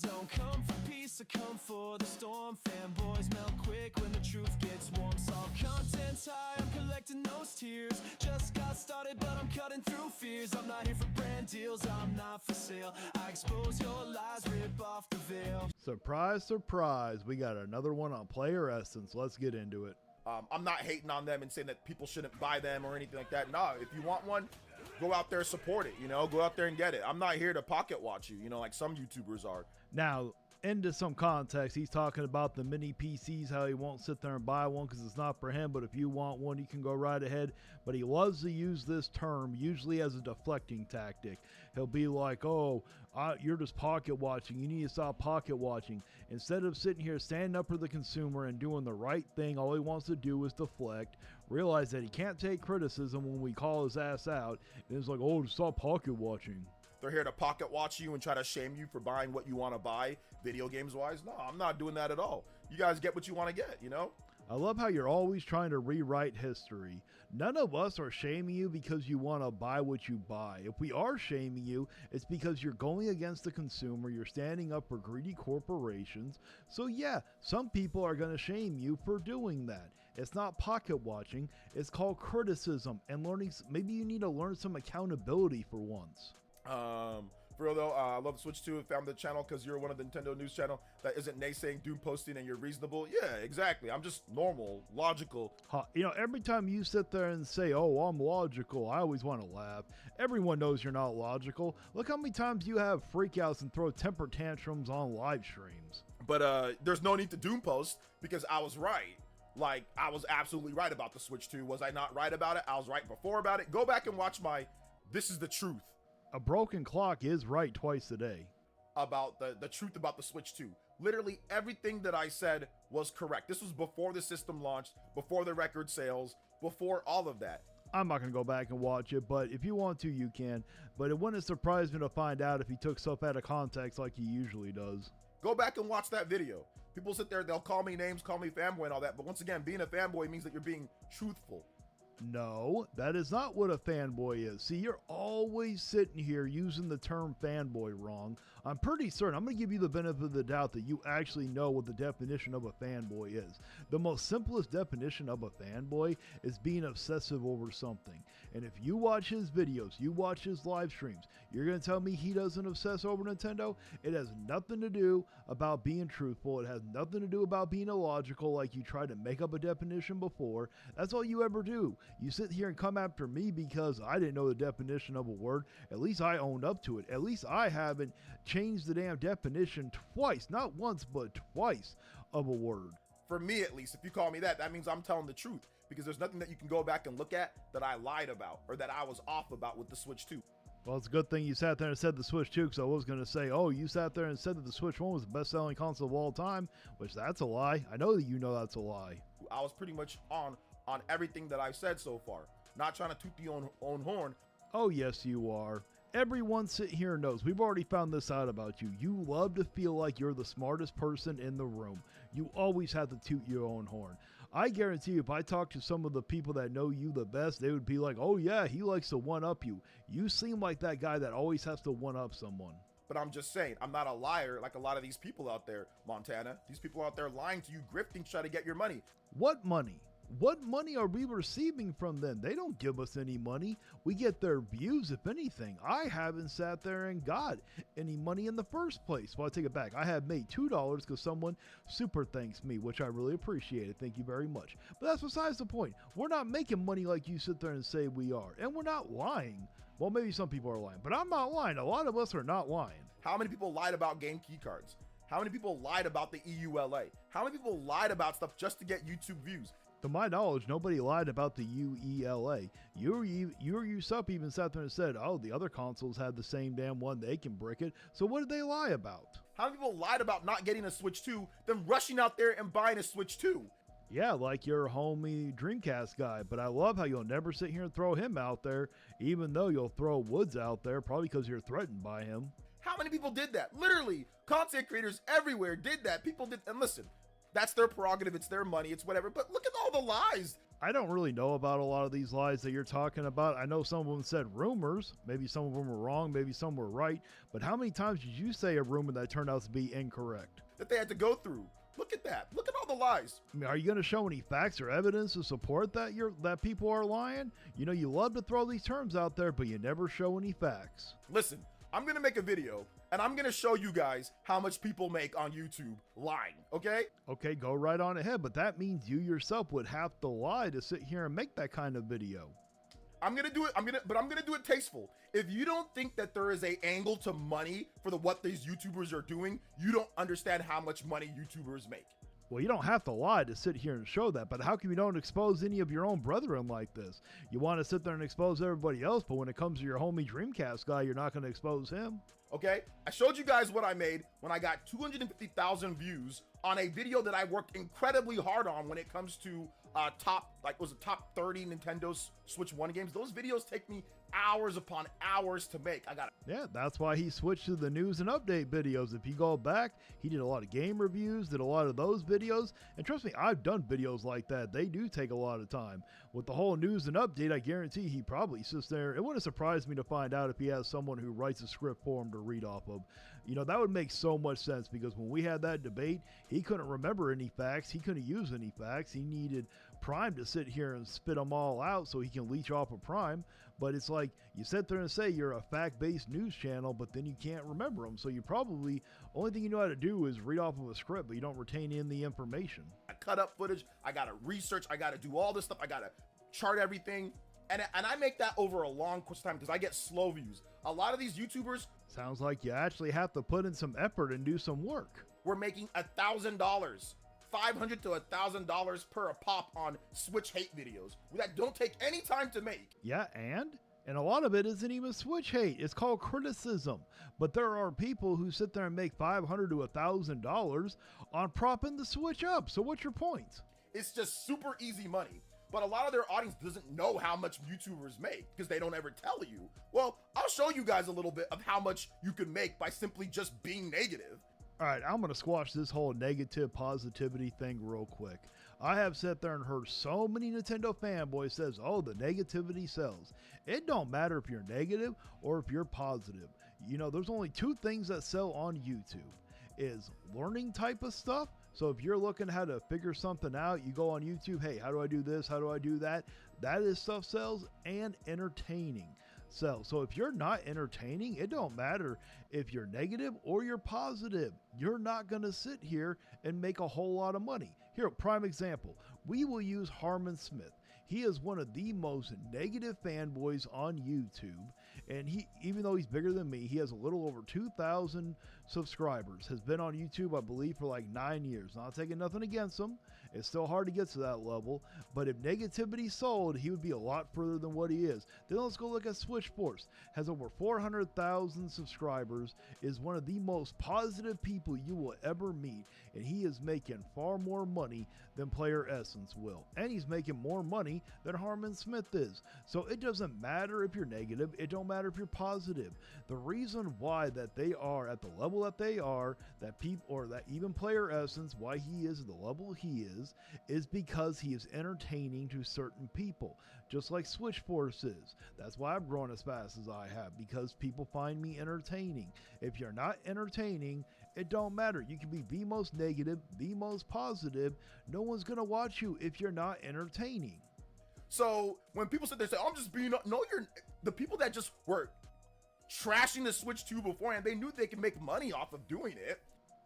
don't come for peace, I come for the storm. Fanboys melt quick when the truth gets warm. Saw content's high, I'm collecting those tears. Just got started, but I'm cutting through fears. I'm not here for brand deals, I'm not for sale. I expose your lies, rip off the veil. Surprise, surprise, we got another one on Player Essence. Let's get into it. I'm not hating on them and saying that people shouldn't buy them or anything like that. No, if you want one, go out there, support it, you know, go out there and get it. I'm not here to pocket watch you, you know, like some YouTubers are. Now, into some context, he's talking about the mini PCs, how he won't sit there and buy one because it's not for him, but if you want one, you can go right ahead. But he loves to use this term, usually as a deflecting tactic. He'll be like, oh, you're just pocket watching. You need to stop pocket watching. Instead of sitting here standing up for the consumer and doing the right thing, all he wants to do is deflect, realize that he can't take criticism when we call his ass out, and it's like, oh, just stop pocket watching. They're here to pocket watch you and try to shame you for buying what you want to buy, video games wise. No, I'm not doing that at all. You guys get what you want to get, you know? I love how you're always trying to rewrite history. None of us are shaming you because you want to buy what you buy. If we are shaming you, it's because you're going against the consumer, you're standing up for greedy corporations. So yeah, some people are going to shame you for doing that. It's not pocket watching, it's called criticism and learning. Maybe you need to learn some accountability for once. For real though, I love Switch 2 and found the channel because you're one of the Nintendo news channel that isn't naysaying doom posting and you're reasonable. Yeah, exactly. I'm just normal, logical. You know, every time you sit there and say, oh, I'm logical, I always want to laugh. Everyone knows you're not logical. Look how many times you have freakouts and throw temper tantrums on live streams. But there's no need to doom post because I was right. Like, I was absolutely right about the Switch 2. Was I not right about it? I was right before about it. Go back and watch my This is the Truth. A broken clock is right twice a day. About the truth about the Switch 2. Literally everything that I said was correct. This was before the system launched, before the record sales, before all of that. I'm not going to go back and watch it, but if you want to, you can. But it wouldn't surprise me to find out if he took stuff out of context like he usually does. Go back and watch that video. People sit there, they'll call me names, call me fanboy and all that. But once again, being a fanboy means that you're being truthful. No, that is not what a fanboy is. See, you're always sitting here using the term fanboy wrong. I'm pretty certain, I'm going to give you the benefit of the doubt that you actually know what the definition of a fanboy is. The most simplest definition of a fanboy is being obsessive over something. And if you watch his videos, you watch his live streams, you're going to tell me he doesn't obsess over Nintendo? It has nothing to do about being truthful. It has nothing to do about being illogical like you tried to make up a definition before. That's all you ever do. You sit here and come after me because I didn't know the definition of a word. At least I owned up to it. At least I haven't changed the damn definition twice, not once, but twice of a word. For me, at least, if you call me that, that means I'm telling the truth because there's nothing that you can go back and look at that I lied about or that I was off about with the Switch 2. Well, it's a good thing you sat there and said the Switch 2 because I was going to say, oh, you sat there and said that the Switch 1 was the best-selling console of all time, which that's a lie. I know that you know that's a lie. I was pretty much on everything that I've said so far. Not trying to toot the own horn. Oh, yes, you are. Everyone sitting here knows. We've already found this out about you. You love to feel like you're the smartest person in the room. You always have to toot your own horn. I guarantee you, if I talk to some of the people that know you the best, they would be like, oh yeah, he likes to one-up you. You seem like that guy that always has to one-up someone. But I'm just saying, I'm not a liar like a lot of these people out there, Montana. These people out there lying to you, grifting to try to get your money. What money? What money are we receiving from them? They don't give us any money. We get their views, if anything. I haven't sat there and got any money in the first place. Well, I take it back. I have made $2 because someone super thanks me, which I really appreciate it. Thank you very much. But that's besides the point. We're not making money like you sit there and say we are. And we're not lying. Well, maybe some people are lying, but I'm not lying. A lot of us are not lying. How many people lied about game key cards? How many people lied about the EULA? How many people lied about stuff just to get YouTube views? To my knowledge, nobody lied about the UELA. You yourself even sat there and said, oh, the other consoles had the same damn one, they can brick it. So what did they lie about? How many people lied about not getting a Switch 2, then rushing out there and buying a Switch 2? Yeah, like your homie Dreamcast guy, but I love how you'll never sit here and throw him out there, even though you'll throw Woods out there, probably because you're threatened by him. How many people did that? Literally, content creators everywhere did that. People did, and listen, that's their prerogative, it's their money, it's whatever, but look at all the lies I don't really know about a lot of these lies that you're talking about. I know some of them said rumors. Maybe some of them were wrong. Maybe some were right. But how many times did you say a rumor that turned out to be incorrect? That they had to go through. Look at that. Look at all the lies. I mean, are you going to show any facts or evidence to support that people are lying? You know, you love to throw these terms out there, but you never show any facts. Listen, I'm going to make a video and I'm going to show you guys how much people make on YouTube lying, okay? Okay, go right on ahead, but that means you yourself would have to lie to sit here and make that kind of video. I'm gonna do it. I'm gonna do it tasteful. If you don't think that there is a angle to money for what these YouTubers are doing, you don't understand how much money YouTubers make. Well, you don't have to lie to sit here and show that, but how come you don't expose any of your own brethren like this? You want to sit there and expose everybody else, but when it comes to your homie Dreamcast guy, you're not going to expose him. Okay, I showed you guys what I made when I got 250,000 views on a video that I worked incredibly hard on when it comes to top 30 Nintendo Switch 1 games. Those videos take me hours upon hours to make. Yeah, that's why he switched to the news and update videos. If you go back, he did a lot of game reviews, did a lot of those videos, and trust me, I've done videos like that. They do take a lot of time. With the whole news and update, I guarantee he probably sits there. It wouldn't surprise me to find out if he has someone who writes a script for him to read off of. You know, that would make so much sense, because when we had that debate, he couldn't remember any facts. He couldn't use any facts. He needed Prime to sit here and spit them all out so he can leech off of Prime. But it's like, you sit there and say you're a fact-based news channel, but then you can't remember them. So you probably, only thing you know how to do is read off of a script, but you don't retain in the information. I cut up footage. I got to research. I got to do all this stuff. I got to chart everything. And I make that over a long course of time because I get slow views. A lot of these YouTubers. Sounds like you actually have to put in some effort and do some work. We're making $1,000, $500 to $1,000 per a pop on Switch hate videos that don't take any time to make. Yeah, and a lot of it isn't even Switch hate. It's called criticism. But there are people who sit there and make $500 to $1,000 on propping the Switch up. So what's your point? It's just super easy money. But a lot of their audience doesn't know how much YouTubers make because they don't ever tell you. Well, I'll show you guys a little bit of how much you can make by simply just being negative. All right, I'm going to squash this whole negative positivity thing real quick. I have sat there and heard so many Nintendo fanboys says, oh, the negativity sells. It don't matter if you're negative or if you're positive. You know, there's only two things that sell on YouTube, is learning type of stuff. So if you're looking how to figure something out, you go on YouTube, hey, how do I do this? How do I do that? That is stuff sells, and entertaining sells. So if you're not entertaining, it don't matter if you're negative or you're positive. You're not going to sit here and make a whole lot of money. Here, prime example, we will use Harmon Smith. He is one of the most negative fanboys on YouTube, and he, even though he's bigger than me, he has a little over 2,000 subscribers, has been on YouTube, I believe, for like 9 years. Not taking nothing against him. It's still hard to get to that level, but if negativity sold, he would be a lot further than what he is. Then let's go look at Switch Force. Has over 400,000 subscribers, is one of the most positive people you will ever meet, and he is making far more money than Player Essence will, and he's making more money than Harmon Smith is. So it doesn't matter if you're negative, it don't matter if you're positive. The reason why that they are at the level that they are, that people, or that even Player Essence, why he is at the level he is because he is entertaining to certain people, just like Switch Force is. That's why I've grown as fast as I have, because people find me entertaining. If you're not entertaining, it don't matter. You can be the most negative, the most positive. No one's gonna watch you if you're not entertaining. So when people sit there and say, oh, I'm just being, no, you're, the people that just were trashing the Switch 2 beforehand, they knew they could make money off of doing it.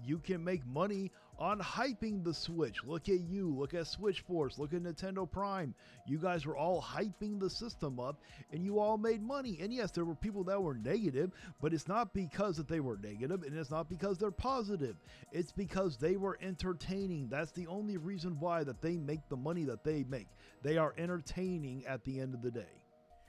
You can make money on hyping the Switch. Look at you, look at Switch Force, look at Nintendo Prime. You guys were all hyping the system up and you all made money. And yes, there were people that were negative, but it's not because that they were negative, and it's not because they're positive. It's because they were entertaining. That's the only reason why that they make the money that they make. They are entertaining at the end of the day.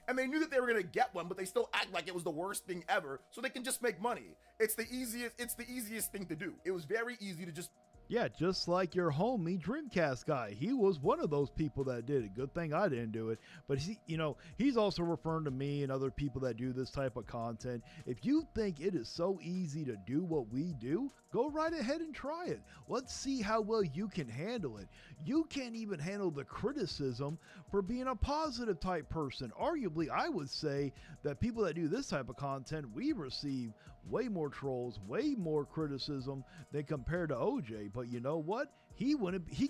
And they knew that they were going to get one, but they still act like it was the worst thing ever so they can just make money. It's the easiest thing to do. It was very easy to just Yeah, just like your homie Dreamcast guy. He was one of those people that did it. Good thing I didn't do it. But he's also referring to me and other people that do this type of content. If you think it is so easy to do what we do, go right ahead and try it. Let's see how well you can handle it. You can't even handle the criticism for being a positive type person. Arguably, I would say that people that do this type of content, we receive way more trolls, way more criticism than compared to OJ. But you know what? He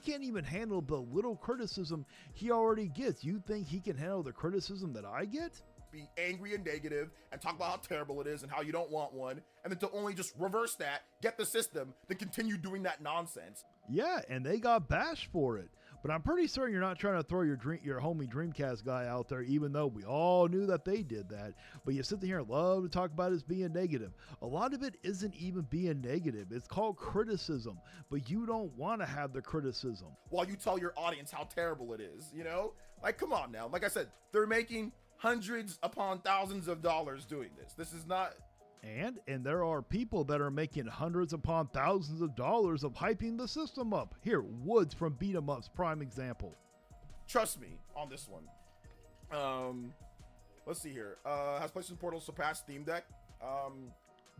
can't even handle the little criticism he already gets. You think he can handle the criticism that I get? Be angry and negative and talk about how terrible it is and how you don't want one, and then to only just reverse that, get the system, then continue doing that nonsense. Yeah, and they got bashed for it. But I'm pretty certain you're not trying to throw your homie Dreamcast guy out there, even though we all knew that they did that. But you sit here and love to talk about it as being negative. A lot of it isn't even being negative. It's called criticism. But you don't want to have the criticism. While you tell your audience how terrible it is, Like, come on now. Like I said, they're making hundreds upon thousands of dollars doing this. This is not... And there are people that are making hundreds upon thousands of dollars of hyping the system up. Here, Woods from Beat 'em Up's prime example. Trust me on this one. Let's see here. Has PlayStation Portal surpassed Steam Deck?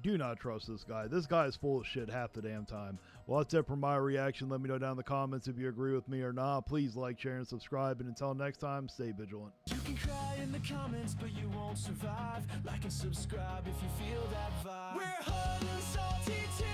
Do not trust this guy. This guy is full of shit half the damn time. Well, that's it for my reaction. Let me know down in the comments if you agree with me or not. Please like, share, and subscribe. And until next time, stay vigilant. You can cry in the comments, but you won't survive. Like and subscribe if you feel that vibe. We're hot and salty too.